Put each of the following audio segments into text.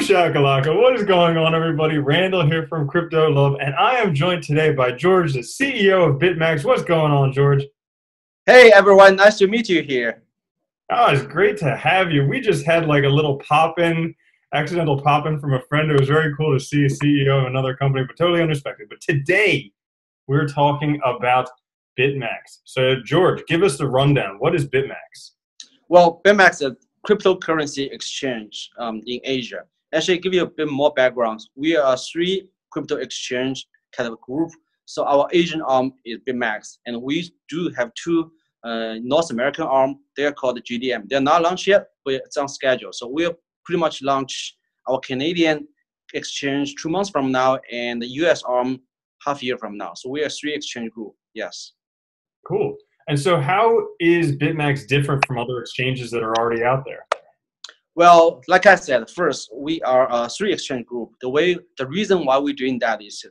Shakalaka. What is going on, everybody? Randall here from Crypto Love, and I am joined today by George, the CEO of Bitmax. What's going on, George? Hey everyone, nice to meet you here. Oh, it's great to have you. We just had like a little pop-in, accidental pop-in from a friend. It was very cool to see a CEO of another company, but totally unexpected. But today, we're talking about Bitmax. So, George, give us the rundown. What is Bitmax? Well, Bitmax is a cryptocurrency exchange in Asia. Actually, give you a bit more background. We are three crypto exchange kind of group. So our Asian arm is Bitmax, and we do have two North American arm. They're called GDM. They're not launched yet, but it's on schedule. So we'll pretty much launch our Canadian exchange 2 months from now, and the US arm half year from now. So we are three exchange group. Yes. Cool. And so how is Bitmax different from other exchanges that are already out there? Well, like I said, first, we are a three exchange group. The reason why we're doing that is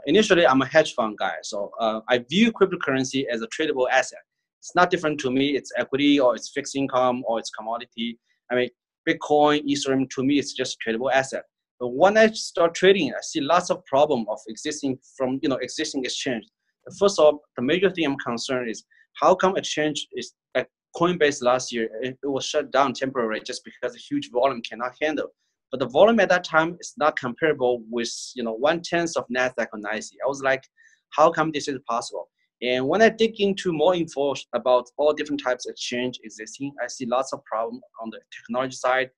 initially I'm a hedge fund guy. So I view cryptocurrency as a tradable asset. It's not different to me. It's equity or it's fixed income or it's commodity. I mean, Bitcoin, Ethereum, to me, it's just a tradable asset. But when I start trading, I see lots of problem of existing exchange. First of all, the major thing I'm concerned is how come exchange is like Coinbase last year, it was shut down temporarily just because the huge volume cannot handle. But the volume at that time is not comparable with 1/10 of Nasdaq or NYSE. I was like, how come this is possible? And when I dig into more info about all different types of exchange existing, I see lots of problems on the technology side,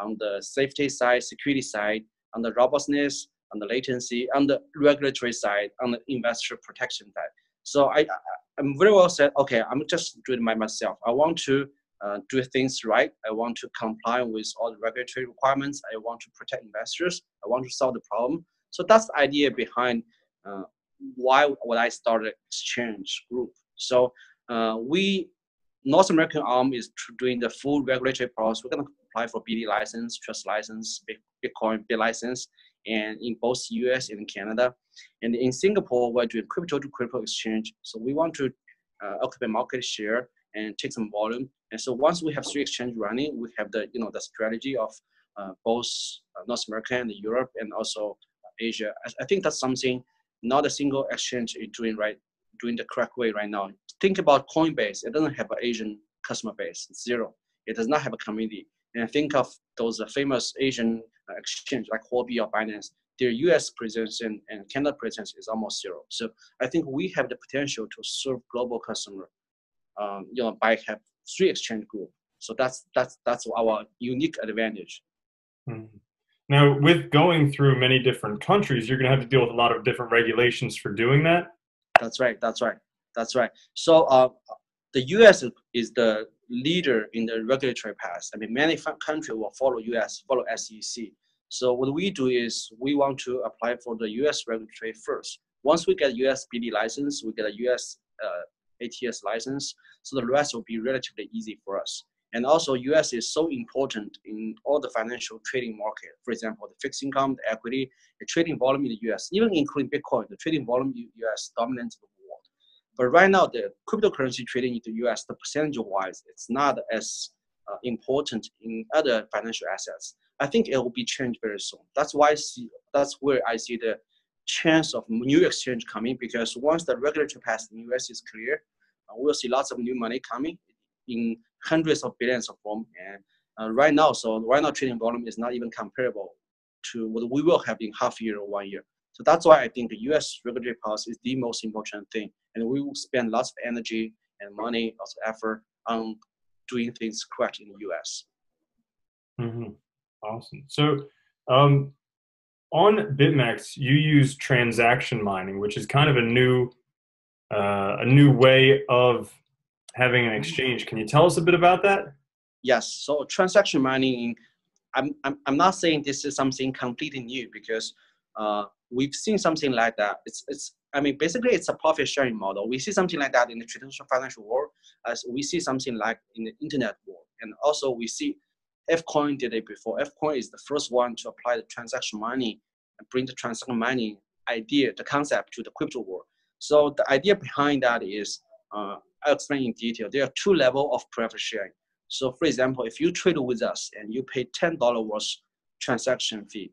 on the safety side, security side, on the robustness, on the latency, on the regulatory side, on the investor protection side. So I'm very well said, okay, I'm just doing it by myself. I want to do things right. I want to comply with all the regulatory requirements. I want to protect investors. I want to solve the problem. So that's the idea behind when I started exchange group. So North American arm is doing the full regulatory process. We're going to apply for BD license, trust license, Bitcoin B license, and in both US and Canada. And in Singapore, we're doing crypto to crypto exchange. So we want to occupy market share and take some volume. And so once we have three exchange running, we have the strategy of both North America and Europe and also Asia. I think that's something not a single exchange is doing the correct way right now. Think about Coinbase. It doesn't have an Asian customer base. It's zero. It does not have a community. And think of those famous Asian exchange like Huobi or Binance. Their US presence and Canada presence is almost zero. So I think we have the potential to serve global customer, by have three exchange group. So that's our unique advantage. Mm-hmm. Now, with going through many different countries, you're going to have to deal with a lot of different regulations for doing that. That's right. So the US is the leader in the regulatory path. I mean, many countries will follow SEC. So what we do is we want to apply for the US regulatory first. Once we get US BD license, we get a US ATS license. So the rest will be relatively easy for us. And also US is so important in all the financial trading market. For example, the fixed income, the equity, the trading volume in the US, even including Bitcoin, the trading volume in the US dominates the world. But right now, the cryptocurrency trading in the US, the percentage-wise, it's not as important in other financial assets. I think it will be changed very soon. That's where I see the chance of new exchange coming, because once the regulatory path in the US is clear, we'll see lots of new money coming in hundreds of billions of them. And right now trading volume is not even comparable to what we will have in half year or 1 year. So that's why I think the US regulatory policy is the most important thing. And we will spend lots of energy and money, also effort on doing things correct in the US. Mm-hmm. Awesome. So on Bitmax, you use transaction mining, which is kind of a new way of having an exchange. Can you tell us a bit about that? Yes. So transaction mining, I'm not saying this is something completely new, because we've seen something like that. Basically it's a profit sharing model. We see something like that in the traditional financial world, as we see something like in the internet world. And also we see Fcoin did it before. Fcoin is the first one to apply the transaction mining and bring the transaction mining idea, the concept, to the crypto world. So the idea behind that is, I'll explain in detail. There are two levels of profit sharing. So for example, if you trade with us and you pay $10 worth transaction fee,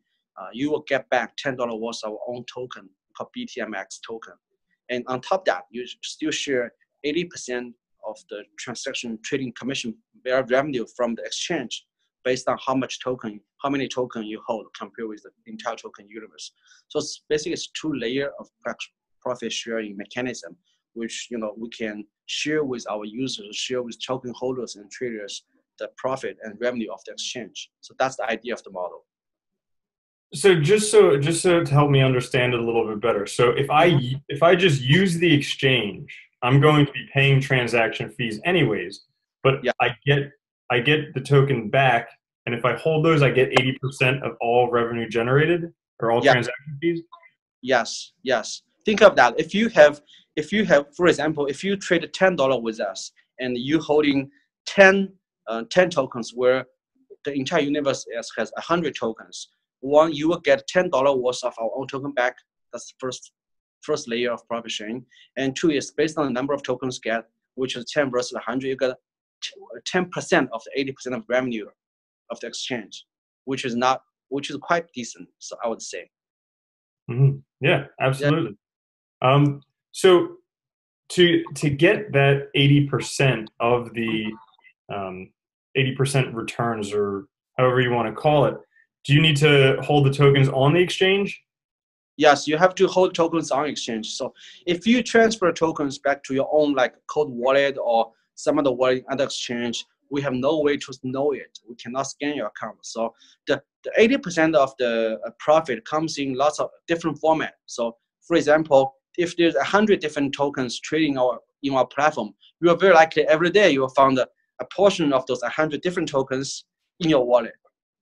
you will get back $10 worth of our own token called BTMX token. And on top of that, you still share 80% of the transaction trading commission revenue from the exchange based on how many token you hold compared with the entire token universe. So it's basically it's 2 layers of profit sharing mechanism, which we can share with our users, share with token holders and traders the profit and revenue of the exchange. So that's the idea of the model. So just to help me understand it a little bit better. So if I just use the exchange, I'm going to be paying transaction fees anyways, but Yeah. I get the token back, and if I hold those, I get 80% of all revenue generated or all transaction fees. Yes. Think of that. If you have, for example, if you trade $10 with us and you holding 10 tokens, where the entire universe has 100 tokens. One, you will get $10 worth of our own token back. That's the first layer of profit sharing. And 2 is based on the number of tokens get, which is 10 versus 100. You get 10% of the 80% of revenue of the exchange, which is quite decent. So I would say. Mm-hmm. Yeah, absolutely. Yeah. So to get that 80% of the 80% returns, or however you want to call it, do you need to hold the tokens on the exchange? Yes, you have to hold tokens on exchange. So if you transfer tokens back to your own like cold wallet or some other wallet on the exchange, we have no way to know it. We cannot scan your account. So the 80% of the profit comes in lots of different formats. So for example, if there's 100 different tokens trading in our platform, you are very likely every day you will find a portion of those 100 different tokens in your wallet.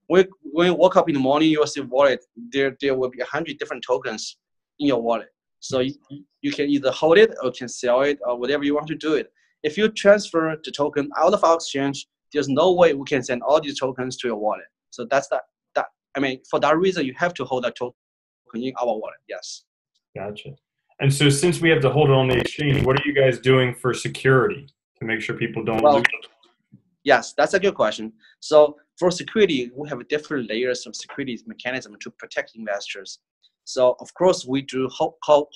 When you wake up in the morning, you will see wallet. There will be 100 different tokens in your wallet. So you can either hold it or can sell it or whatever you want to do it. If you transfer the token out of our exchange, there's no way we can send all these tokens to your wallet. So that's that. I mean, for that reason, you have to hold that token in our wallet. Yes. Gotcha. And so since we have to hold it on the exchange, what are you guys doing for security to make sure people don't lose it? Yes, that's a good question. So for security, we have different layers of security mechanism to protect investors. So of course, we do cold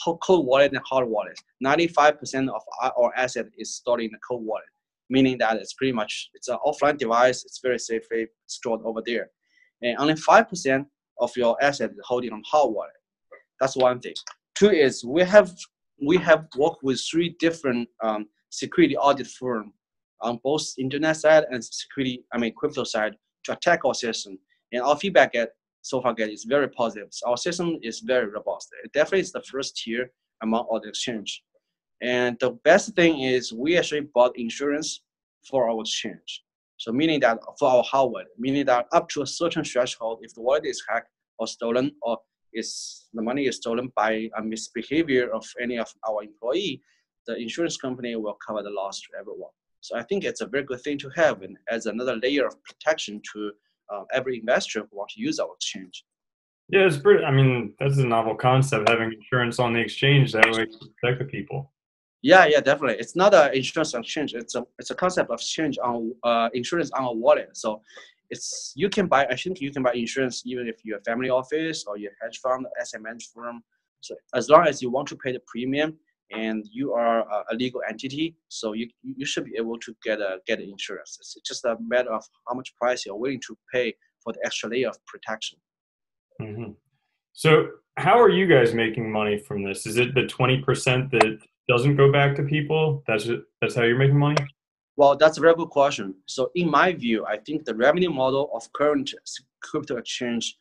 wallet and hard wallet. 95% of our asset is stored in the cold wallet, meaning that it's an offline device. It's very safely stored over there. And only 5% of your asset is holding on hard wallet. That's one thing. 2 is we have worked with 3 different security audit firms on both internet side and crypto side to attack our system. And our feedback so far is very positive. So our system is very robust. It definitely is the first tier among all the exchange. And the best thing is we actually bought insurance for our exchange. So meaning that for our hard wallet, meaning that up to a certain threshold, if the wallet is hacked or stolen, or the money is stolen by a misbehavior of any of our employee, the insurance company will cover the loss to everyone. So I think it's a very good thing to have, and as another layer of protection to every investor who wants to use our exchange. Yeah, it's pretty. I mean, that's a novel concept, having insurance on the exchange. That way, to protect the people. Yeah, definitely. It's not an insurance exchange. It's a concept of exchange on insurance on a wallet. So you can buy. I think you can buy insurance even if you're a family office or you're a hedge fund, asset management firm. So as long as you want to pay the premium and you are a legal entity, so you should be able to get insurance. It's just a matter of how much price you're willing to pay for the extra layer of protection. Mm-hmm. So how are you guys making money from this? Is it the 20% that doesn't go back to people? That's how you're making money? Well, that's a very good question. So in my view, I think the revenue model of current crypto exchange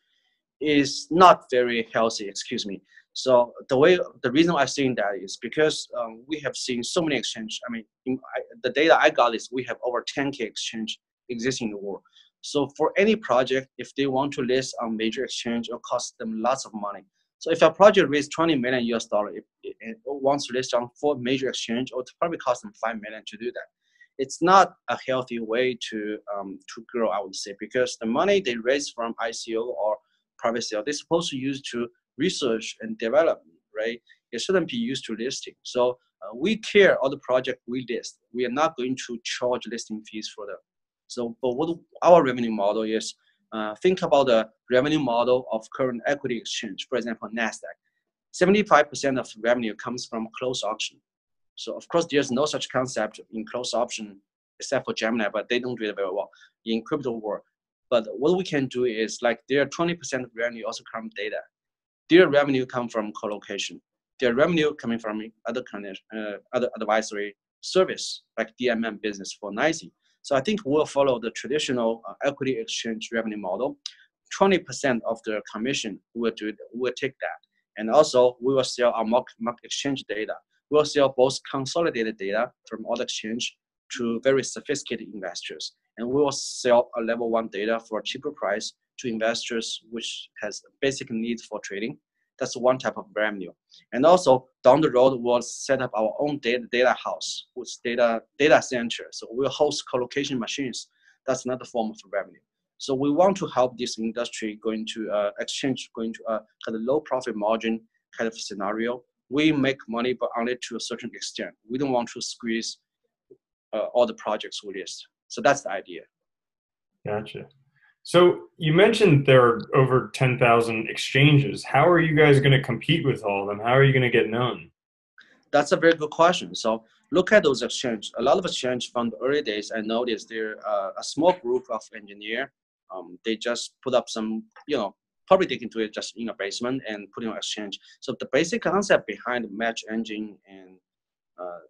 is not very healthy, excuse me. So the reason I'm saying that is because we have seen so many exchanges. I mean, the data I got is we have over 10K exchange existing in the world. So for any project, if they want to list on major exchange, it will cost them lots of money. So if a project raised $20 million US, if it wants to list on 4 major exchange, it would probably cost them $5 million to do that. It's not a healthy way to grow, I would say, because the money they raise from ICO or private sale, they're supposed to use to research and development, right? It shouldn't be used to listing. So we care all the project we list. We are not going to charge listing fees for them. So, but what our revenue model is, think about the revenue model of current equity exchange. For example, NASDAQ. 75% of revenue comes from closed auction. So of course, there's no such concept in closed option except for Gemini, but they don't do it very well in crypto world. But what we can do is like their 20% of revenue also come from data. Their revenue come from colocation. Their revenue coming from other advisory service like DMM business for NYSE. So I think we'll follow the traditional equity exchange revenue model. 20% of the commission we'll take that. And also we will sell our market exchange data. We'll sell both consolidated data from all exchange to very sophisticated investors. And we will sell a level 1 data for a cheaper price to investors which has basic needs for trading. That's one type of revenue. And also down the road, we'll set up our own data house with data center. So we'll host colocation machines. That's another form of revenue. So we want to help this industry going to exchange, going to a kind of low profit margin kind of scenario. We make money, but only to a certain extent. We don't want to squeeze all the projects we list. So that's the idea. Gotcha. So you mentioned there are over 10,000 exchanges. How are you guys going to compete with all of them? How are you going to get known? That's a very good question. So look at those exchanges. A lot of exchange from the early days, I noticed they're a small group of engineers. They just put up some, probably they can do it just in a basement and put it on exchange. So the basic concept behind match engine and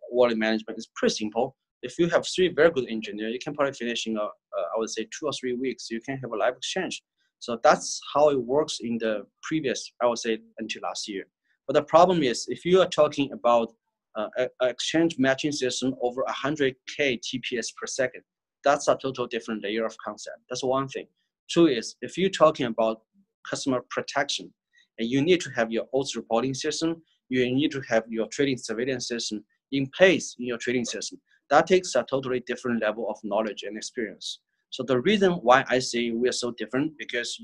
wallet management is pretty simple. If you have 3 very good engineers, you can probably finish in I would say 2 or 3 weeks. You can have a live exchange. So that's how it works in the previous, I would say, until last year. But the problem is, if you are talking about an exchange matching system over 100K TPS per second, that's a total different layer of concept. That's one thing. 2 is, if you're talking about customer protection, and you need to have your oath reporting system, you need to have your trading surveillance system in place in your trading system. That takes a totally different level of knowledge and experience. So the reason why I say we are so different, because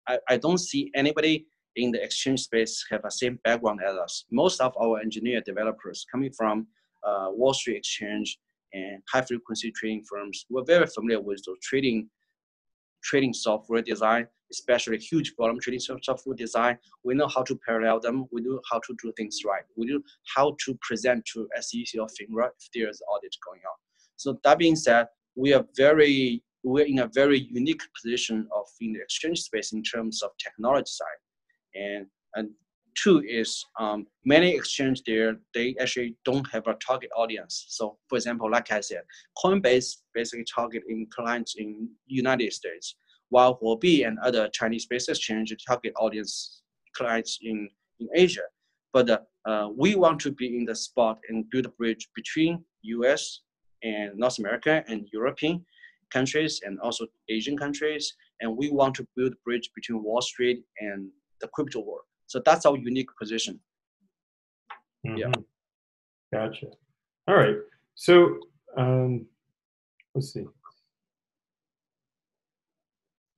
I don't see anybody in the exchange space have the same background as us. Most of our engineer developers coming from Wall Street Exchange and high frequency trading firms, we're very familiar with those trading software design, especially huge volume trading software design. We know how to parallel them. We know how to do things right. We know how to present to SEC or FINRA if there's audit going on. So that being said, we're in a very unique position in the exchange space in terms of technology side. And 2 is many exchange there, they actually don't have a target audience. So for example, like I said, Coinbase basically targeting clients in United States, while Huobi and other Chinese-based exchange target audience clients in Asia. But we want to be in the spot and build a bridge between US and North America and European countries and also Asian countries. And we want to build a bridge between Wall Street and the crypto world. So that's our unique position. Mm-hmm. Yeah. Gotcha. All right. So let's see.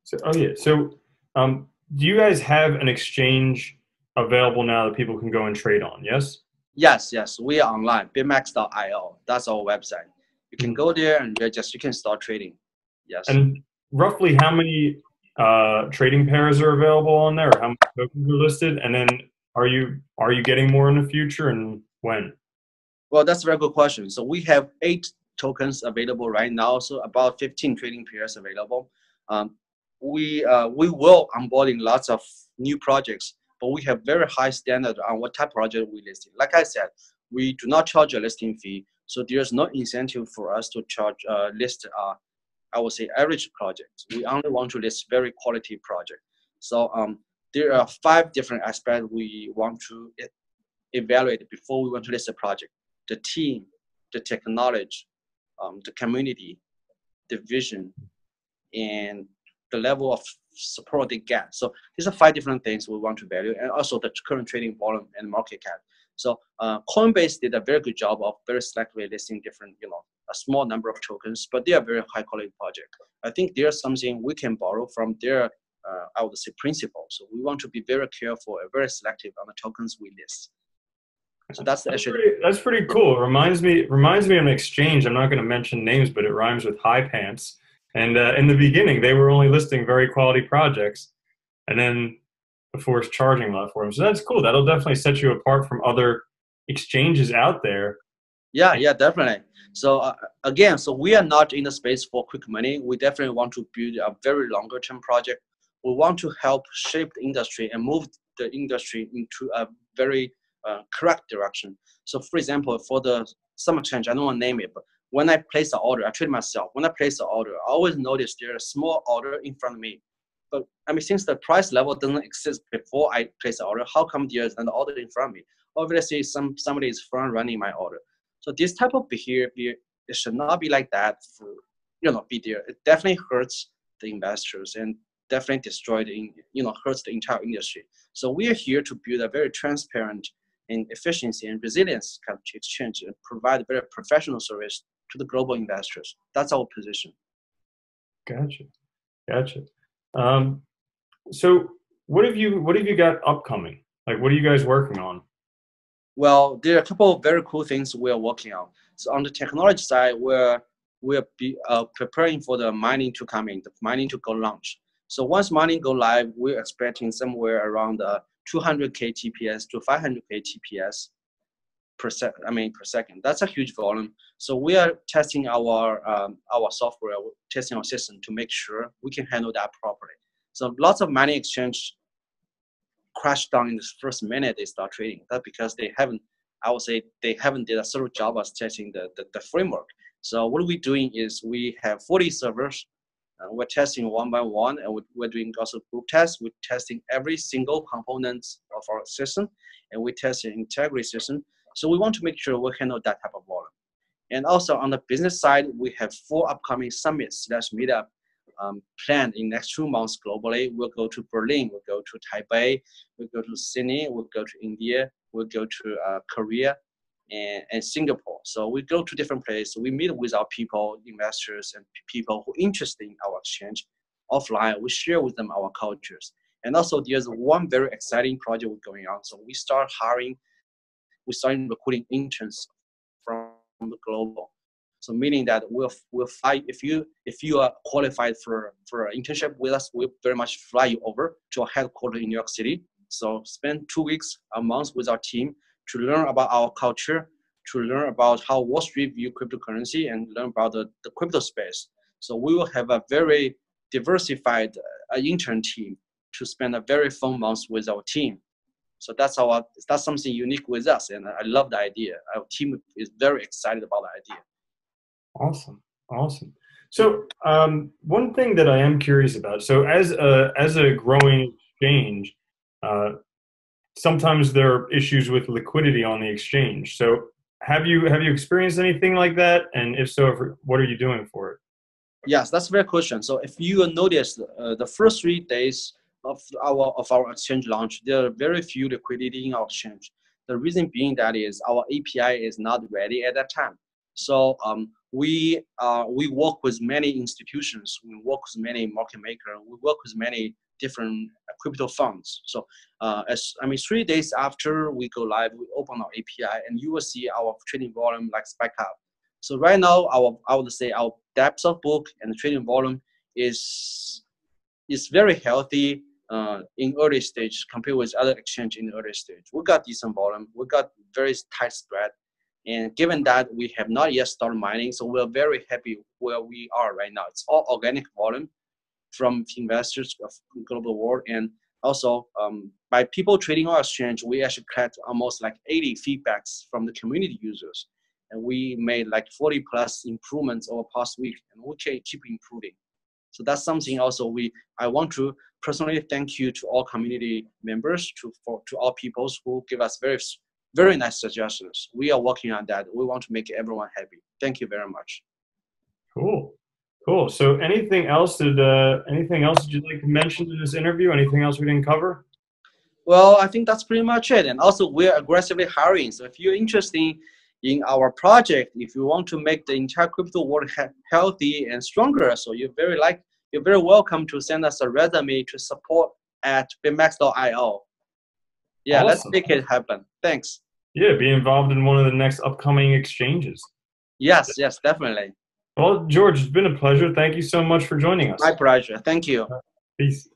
So, do you guys have an exchange available now that people can go and trade on? Yes? Yes. We are online, bitmax.io. That's our website. You can go there and you can start trading. Yes. And roughly how many trading pairs are available on there, or how many tokens are listed? And then are you getting more in the future, and when? Well, that's a very good question. So we have 8 tokens available right now. So about 15 trading pairs available. We will onboarding lots of new projects, but we have very high standard on what type of project we listing. Like I said, we do not charge a listing fee, so there's no incentive for us to charge list I would say average projects. We only want to list very quality project. So there are 5 different aspects we want to evaluate before we want to list a project: the team, the technology, the community, the vision, and the level of support they get. So these are 5 different things we want to value, and also the current trading volume and market cap. So Coinbase did a very good job of very selectively listing different, a small number of tokens, but they are very high quality project. I think there's something we can borrow from their, I would say, principle. So we want to be very careful and very selective on the tokens we list. So that's pretty cool. It reminds me of an exchange. I'm not going to mention names, but it rhymes with high pants. And in the beginning, they were only listing very quality projects, and then before charging a lot for them. So that's cool. That'll definitely set you apart from other exchanges out there. Yeah, yeah, definitely. So again, so we are not in the space for quick money. We definitely want to build a very longer term project. We want to help shape the industry and move the industry into a very correct direction. So for example, for the summer exchange, I don't want to name it, but when I place an order, I trade myself. When I place an order, I always notice there's a small order in front of me. But I mean, since the price level doesn't exist before I place the order, how come there's an order in front of me? Obviously, somebody is front running my order. So this type of behavior, it should not be like that for, be there. It definitely hurts the investors and definitely destroy hurts the entire industry. So we are here to build a very transparent and efficiency and resilience kind of exchange and provide a very professional service to the global investors. That's our position. Gotcha. So what have you got upcoming? Like, what are you guys working on? Well, there are a couple of very cool things we are working on. So on the technology side, we're preparing for the mining to come in, the mining to go launch. So once mining go live, we're expecting somewhere around 200K TPS to 500K TPS per second. That's a huge volume. So we are testing our software, testing our system to make sure we can handle that properly. So lots of mining exchange crashed down in the first minute they start trading. That's because they haven't did a thorough job of testing the framework. So what we're doing is we have 40 servers. We're testing one by one, and we're doing also group tests. We're testing every single component of our system, and we test the integrity system. So we want to make sure we handle that type of volume. And also on the business side, we have 4 upcoming summits/meetup planned in next 2 months globally. We'll go to Berlin, we'll go to Taipei, we'll go to Sydney, we'll go to India, we'll go to Korea and Singapore. So we go to different places. We meet with our people, investors, and people who are interested in our exchange offline. We share with them our cultures. And also there's one very exciting project going on. So we started recruiting interns from the global. So meaning that we'll fly, if you are qualified for an internship with us, we'll very much fly you over to our headquarters in New York City. So spend 2 weeks, a month with our team to learn about our culture, to learn about how Wall Street view cryptocurrency, and learn about the crypto space. So we will have a very diversified intern team to spend a very fun month with our team. So that's something unique with us, and I love the idea. Our team is very excited about the idea. Awesome. So one thing that I am curious about, so as a growing exchange, sometimes there are issues with liquidity on the exchange. So have you experienced anything like that? And if so, what are you doing for it? Yes, that's a very good question. So if you notice the first 3 days of our exchange launch, there are very few liquidity in our exchange. The reason being that is our API is not ready at that time. So we work with many institutions, we work with many market makers, we work with many different crypto funds. So 3 days after we go live, we open our API, and you will see our trading volume like spike up. So right now, I would say our depth of book and the trading volume is very healthy in early stage compared with other exchange in the early stage. We got decent volume, we got very tight spread. And given that we have not yet started mining, so we're very happy where we are right now. It's all organic volume from investors of the global world. And also by people trading our exchange, we actually collect almost like 80 feedbacks from the community users. And we made like 40 plus improvements over past week, and we can keep improving. So that's something also I want to personally thank you to all community members, to all people who give us very, very nice suggestions. We are working on that. We want to make everyone happy. Thank you very much. Cool. So anything else you'd like to mention in this interview? Anything else we didn't cover? Well, I think that's pretty much it. And also we're aggressively hiring. So if you're interested in our project, if you want to make the entire crypto world healthy and stronger, so you're very welcome to send us a resume to support@bitmax.io. Yeah, awesome. Let's make it happen. Thanks. Yeah, be involved in one of the next upcoming exchanges. Yes, definitely. Well, George, it's been a pleasure. Thank you so much for joining us. My pleasure. Thank you. Peace.